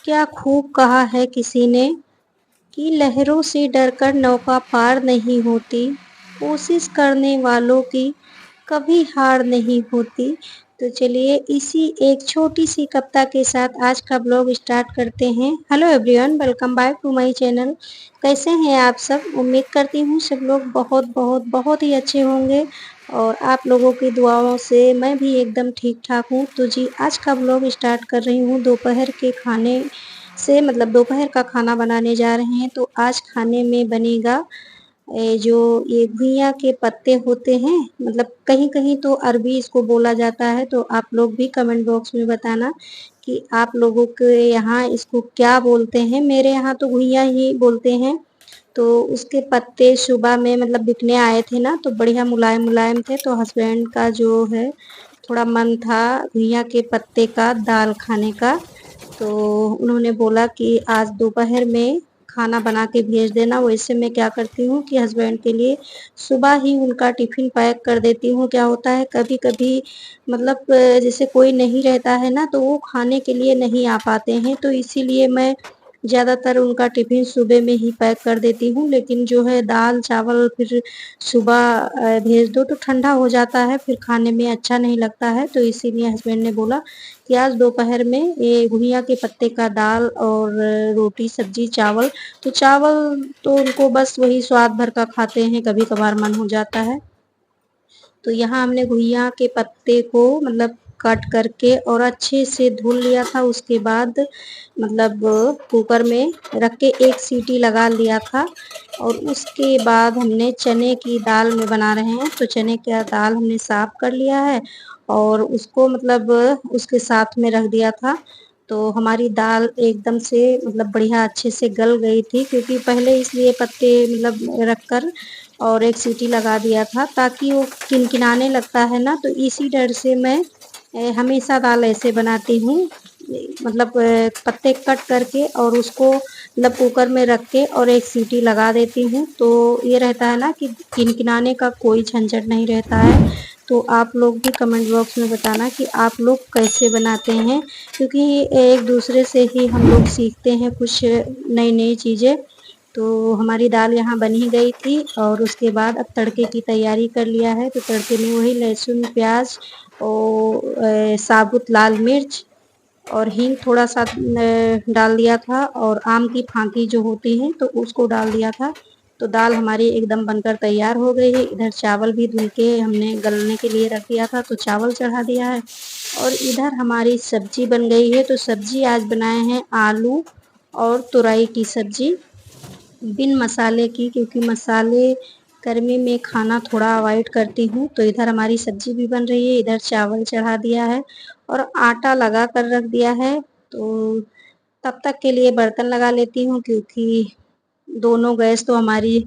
क्या खूब कहा है किसी ने कि लहरों से डरकर नौका पार नहीं होती, कोशिश करने वालों की कभी हार नहीं होती। तो चलिए इसी एक छोटी-सी कविता के साथ आज का ब्लॉग स्टार्ट करते हैं। Hello everyone, welcome back to my channel. कैसे हैं आप सब? उम्मीद करती हूँ सब लोग बहुत ही अच्छे होंगे और आप लोगों की दुआओं से मैं भी एकदम ठीक-ठाक हूँ। तो जी आज का ब्लॉग स्टार्ट कर रही हूँ दोपहर के खाने से, मतलब दोपहर का खाना बनाने जा रहे हैं। तो आज खाने में बनेगा जो ये घुइयाँ के पत्ते होते हैं, मतलब कहीं-कहीं तो अरबी इसको बोला जाता है। तो आप लोग भी कमेंट बॉक्स में बताना कि आप लोगों के यहाँ इसको क्या बोलते हैं। मेरे यहाँ तो घुइयाँ ही बोलते हैं। तो उसके पत्ते सुबह में मतलब बिकने आए थे ना, तो बढ़िया मुलायम-मुलायम थे। तो हस्बैंड का जो है थोड़ा मन था घुइयाँ के पत्ते का दाल खाने का। तो उन्होंने बोला कि आज दोपहर में खाना बना के भेज देना। वैसे मैं क्या करती हूँ कि हस्बैंड के लिए सुबह ही उनका टिफ़िन पैक कर देती हूँ। क्या होता है कभी-कभी मतलब जैसे कोई नहीं रहता है ना, तो वो खाने के लिए नहीं आ पाते हैं। तो इसीलिए मैं ज़्यादातर उनका टिफ़िन सुबह में ही पैक कर देती हूँ। लेकिन जो है दाल-चावल फिर सुबह भेज दो तो ठंडा हो जाता है, फिर खाने में अच्छा नहीं लगता है। तो इसीलिए हस्बैंड ने बोला कि आज दोपहर में ये घुइयाँ के पत्ते का दाल और रोटी, सब्ज़ी, चावल। तो चावल तो उनको बस वही स्वाद भर का खाते हैं, कभी-कभार मन हो जाता है। तो यहाँ हमने घुइयाँ के पत्ते को मतलब कट करके और अच्छे से धुल लिया था। उसके बाद मतलब कुकर में रख के 1 सीटी लगा लिया था और उसके बाद हमने चने की दाल में बना रहे हैं। तो चने का दाल हमने साफ़ कर लिया है और उसको मतलब उसके साथ में रख दिया था। तो हमारी दाल एकदम से मतलब बढ़िया अच्छे से गल गई थी, क्योंकि पहले इसलिए पत्ते मतलब रख कर और 1 सीटी लगा दिया था ताकि वो किनकिनाने लगता है ना, तो इसी डर से मैं हमेशा दाल ऐसे बनाती हूँ। मतलब पत्ते कट करके और उसको मतलब कुकर में रख के और 1 सीटी लगा देती हूँ। तो ये रहता है ना कि किनकिनाने का कोई झंझट नहीं रहता है। तो आप लोग भी कमेंट बॉक्स में बताना कि आप लोग कैसे बनाते हैं, क्योंकि एक-दूसरे से ही हम लोग सीखते हैं कुछ नई-नई चीज़ें। तो हमारी दाल यहाँ बन ही गई थी और उसके बाद अब तड़के की तैयारी कर लिया है। तो तड़के में वही लहसुन, प्याज़ और साबुत लाल मिर्च और हींग थोड़ा-सा डाल दिया था और आम की फाँकी जो होती है तो उसको डाल दिया था। तो दाल हमारी एकदम बनकर तैयार हो गई है। इधर चावल भी धुल के हमने गलने के लिए रख दिया था, तो चावल चढ़ा दिया है और इधर हमारी सब्ज़ी बन गई है। तो सब्ज़ी आज बनाए हैं आलू और तुरई की सब्ज़ी, बिन मसाले की, क्योंकि मसाले गर्मी में खाना थोड़ा अवॉइड करती हूँ। तो इधर हमारी सब्ज़ी भी बन रही है, इधर चावल चढ़ा दिया है और आटा लगा कर रख दिया है। तो तब तक के लिए बर्तन लगा लेती हूँ, क्योंकि दोनों गैस तो हमारी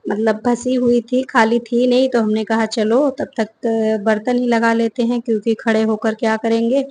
मतलब फँसी हुई थी, खाली थी नहीं। तो हमने कहा चलो तब तक बर्तन ही लगा लेते हैं, क्योंकि खड़े होकर क्या करेंगे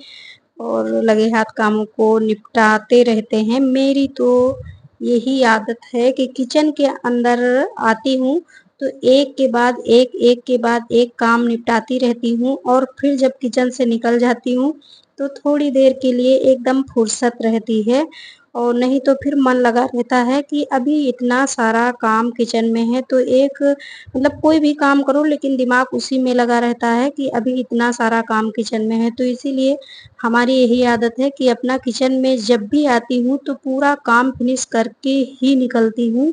और लगे हाथ कामों को निपटाते रहते हैं। मेरी तो यही आदत है कि किचन के अंदर आती हूँ तो एक के बाद एक के बाद एक काम निपटाती रहती हूँ और फिर जब किचन से निकल जाती हूँ तो थोड़ी देर के लिए एकदम फुर्सत रहती है। और नहीं तो फिर मन लगा रहता है कि अभी इतना सारा काम किचन में है, तो एक मतलब कोई भी काम करो लेकिन दिमाग उसी में लगा रहता है कि अभी इतना सारा काम किचन में है। तो इसीलिए हमारी यही आदत है कि अपना किचन में जब भी आती हूँ तो पूरा काम फिनिश करके ही निकलती हूँ।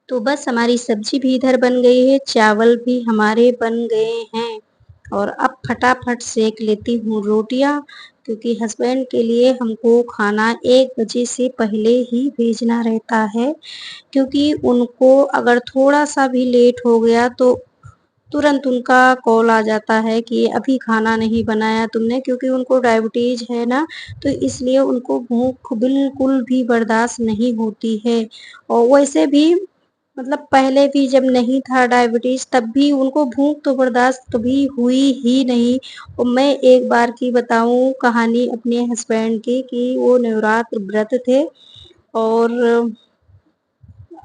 तो बस हमारी सब्ज़ी भी इधर बन गई है, चावल भी हमारे बन गए हैं और अब फटाफट सेंक लेती हूँ रोटियाँ, क्योंकि हस्बैंड के लिए हमको खाना 1 बजे से पहले ही भेजना रहता है। क्योंकि उनको अगर थोड़ा-सा भी लेट हो गया तो तुरंत उनका कॉल आ जाता है कि अभी खाना नहीं बनाया तुमने, क्योंकि उनको डायबिटीज़ है ना, तो इसलिए उनको भूख बिल्कुल भी बर्दाश्त नहीं होती है। और वैसे भी मतलब पहले भी जब नहीं था डायबिटीज़ तब भी उनको भूख तो बर्दाश्त कभी हुई ही नहीं। और मैं एक बार की बताऊँ कहानी अपने हस्बैंड की, कि वो नवरात्र व्रत थे और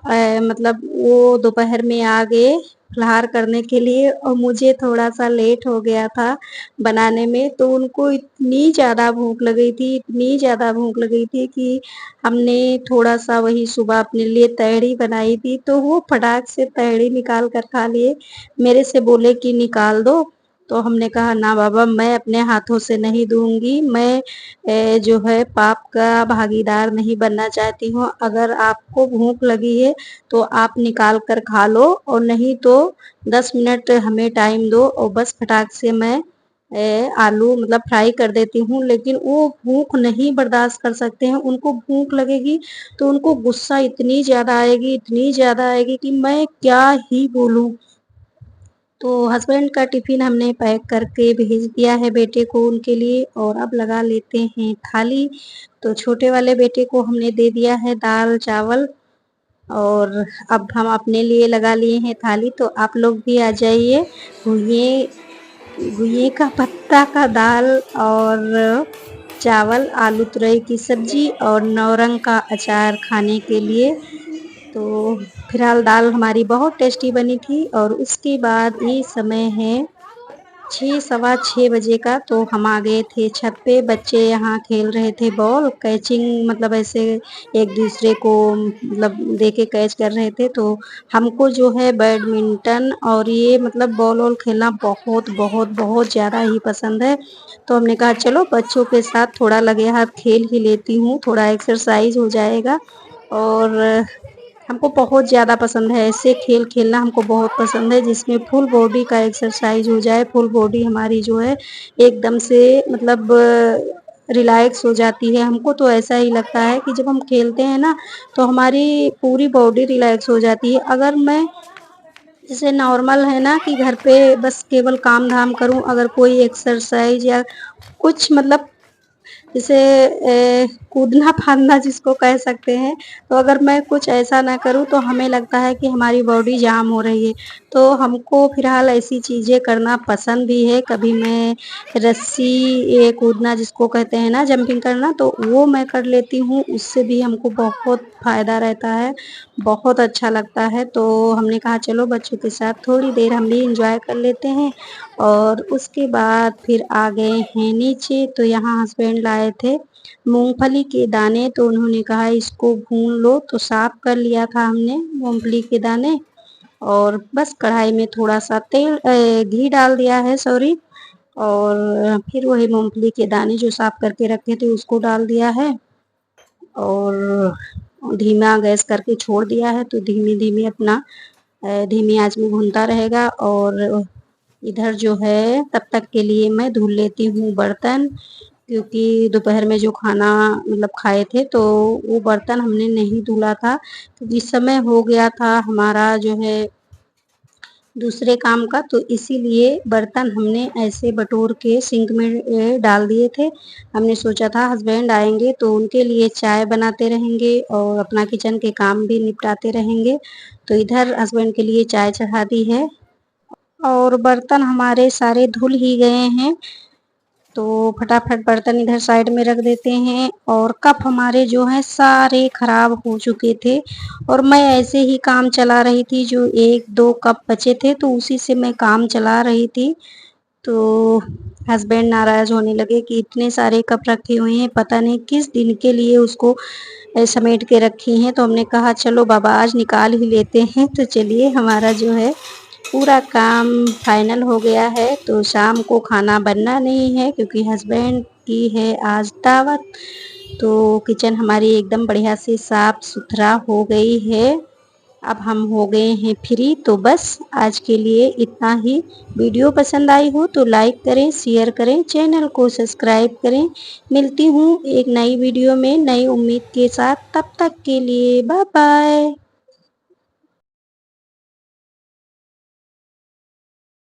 मतलब वो दोपहर में आ गए फलाहार करने के लिए और मुझे थोड़ा-सा लेट हो गया था बनाने में, तो उनको इतनी ज़्यादा भूख लगी थी, इतनी ज़्यादा भूख लगी थी कि हमने थोड़ा-सा वही सुबह अपने लिए तहड़ी बनाई थी, तो वो फटाक से तहड़ी निकाल कर खा लिए। मेरे से बोले कि निकाल दो, तो हमने कहा ना बाबा मैं अपने हाथों से नहीं दूँगी, मैं जो है पाप का भागीदार नहीं बनना चाहती हूँ। अगर आपको भूख लगी है तो आप निकाल कर खा लो और नहीं तो 10 मिनट हमें टाइम दो और बस फटाक से मैं आलू मतलब फ्राई कर देती हूँ। लेकिन वो भूख नहीं बर्दाश्त कर सकते हैं, उनको भूख लगेगी तो उनको गुस्सा इतनी ज़्यादा आएगी कि मैं क्या ही बोलूँ। तो हस्बैंड का टिफ़िन हमने पैक करके भेज दिया है बेटे को उनके लिए और अब लगा लेते हैं थाली। तो छोटे वाले बेटे को हमने दे दिया है दाल-चावल और अब हम अपने लिए लगा लिए हैं थाली। तो आप लोग भी आ जाइए, घुइये घुइये का पत्ता का दाल और चावल, आलू तुरई की सब्ज़ी और नौरंग का अचार खाने के लिए। तो फिलहाल दाल हमारी बहुत टेस्टी बनी थी और उसके बाद ये समय है 6 सवा 6 बजे का, तो हम आ गए थे छत पे। बच्चे यहाँ खेल रहे थे बॉल, कैचिंग मतलब ऐसे एक-दूसरे को मतलब दे के कैच कर रहे थे। तो हमको जो है बैडमिंटन और ये मतलब बॉल-वॉल खेलना बहुत ज़्यादा ही पसंद है। तो हमने कहा चलो बच्चों के साथ थोड़ा लगे हाथ खेल ही लेती हूँ, थोड़ा एक्सरसाइज़ हो जाएगा और हमको बहुत ज़्यादा पसंद है, ऐसे खेल खेलना हमको बहुत पसंद है जिसमें फुल बॉडी का एक्सरसाइज़ हो जाए, फुल बॉडी हमारी जो है एकदम से मतलब रिलैक्स हो जाती है। हमको तो ऐसा ही लगता है कि जब हम खेलते हैं ना, तो हमारी पूरी बॉडी रिलैक्स हो जाती है। अगर मैं जैसे नॉर्मल है ना कि घर पे बस केवल काम-धाम करूँ, अगर कोई एक्सरसाइज़ या कुछ मतलब जैसे कूदना-फादना जिसको कह सकते हैं, तो अगर मैं कुछ ऐसा ना करूँ तो हमें लगता है कि हमारी बॉडी जाम हो रही है। तो हमको फ़िलहाल ऐसी चीज़ें करना पसंद भी है। कभी मैं रस्सी ये कूदना जिसको कहते हैं ना जंपिंग करना, तो वो मैं कर लेती हूँ, उससे भी हमको बहुत फ़ायदा रहता है, बहुत अच्छा लगता है। तो हमने कहा चलो बच्चों के साथ थोड़ी देर हम भी एन्जॉय कर लेते हैं और उसके बाद फिर आ गए हैं नीचे। तो यहाँ हस्बैंड लाए थे मूँगफली के दाने, तो उन्होंने कहा इसको भून लो, तो साफ कर लिया था हमने मूँगफली के दाने और बस कढ़ाई में थोड़ा-सा घी डाल दिया है सॉरी और फिर वही मूँगफली के दाने जो साफ करके रखे थे उसको डाल दिया है और धीमा गैस करके छोड़ दिया है। तो धीमी-धीमी अपना धीमी आँच में भूनता रहेगा और इधर जो है तब तक के लिए मैं धुल लेती हूँ बर्तन, क्योंकि दोपहर में जो खाना मतलब खाए थे तो वो बर्तन हमने नहीं धुला था। क्योंकि समय हो गया था हमारा जो है दूसरे काम का, तो इसीलिए बर्तन हमने ऐसे बटोर के सिंक में डाल दिए थे। हमने सोचा था हस्बैंड आएँगे तो उनके लिए चाय बनाते रहेंगे और अपना किचन के काम भी निपटाते रहेंगे। तो इधर हस्बैंड के लिए चाय चढ़ा दी है और बर्तन हमारे सारे धुल ही गए हैं, तो फटाफट बर्तन इधर साइड में रख देते हैं और कप हमारे जो हैं सारे खराब हो चुके थे और मैं ऐसे ही काम चला रही थी, जो 1-2 कप बचे थे तो उसी से मैं काम चला रही थी। तो हस्बैंड नाराज़ होने लगे कि इतने सारे कप रखे हुए हैं, पता नहीं किस दिन के लिए उसको समेट के रखी हैं। तो हमने कहा चलो बाबा आज निकाल ही लेते हैं। तो चलिए हमारा जो है पूरा काम फाइनल हो गया है, तो शाम को खाना बनना नहीं है क्योंकि हस्बैंड की है आज दावत। तो किचन हमारी एकदम बढ़िया से साफ-सुथरा हो गई है। अब हम हो गए हैं फ्री, तो बस आज के लिए इतना ही। वीडियो पसंद आई हो तो लाइक करें, शेयर करें, चैनल को सब्सक्राइब करें। मिलती हूँ एक नई वीडियो में नई उम्मीद के साथ, तब तक के लिए बाय बाय।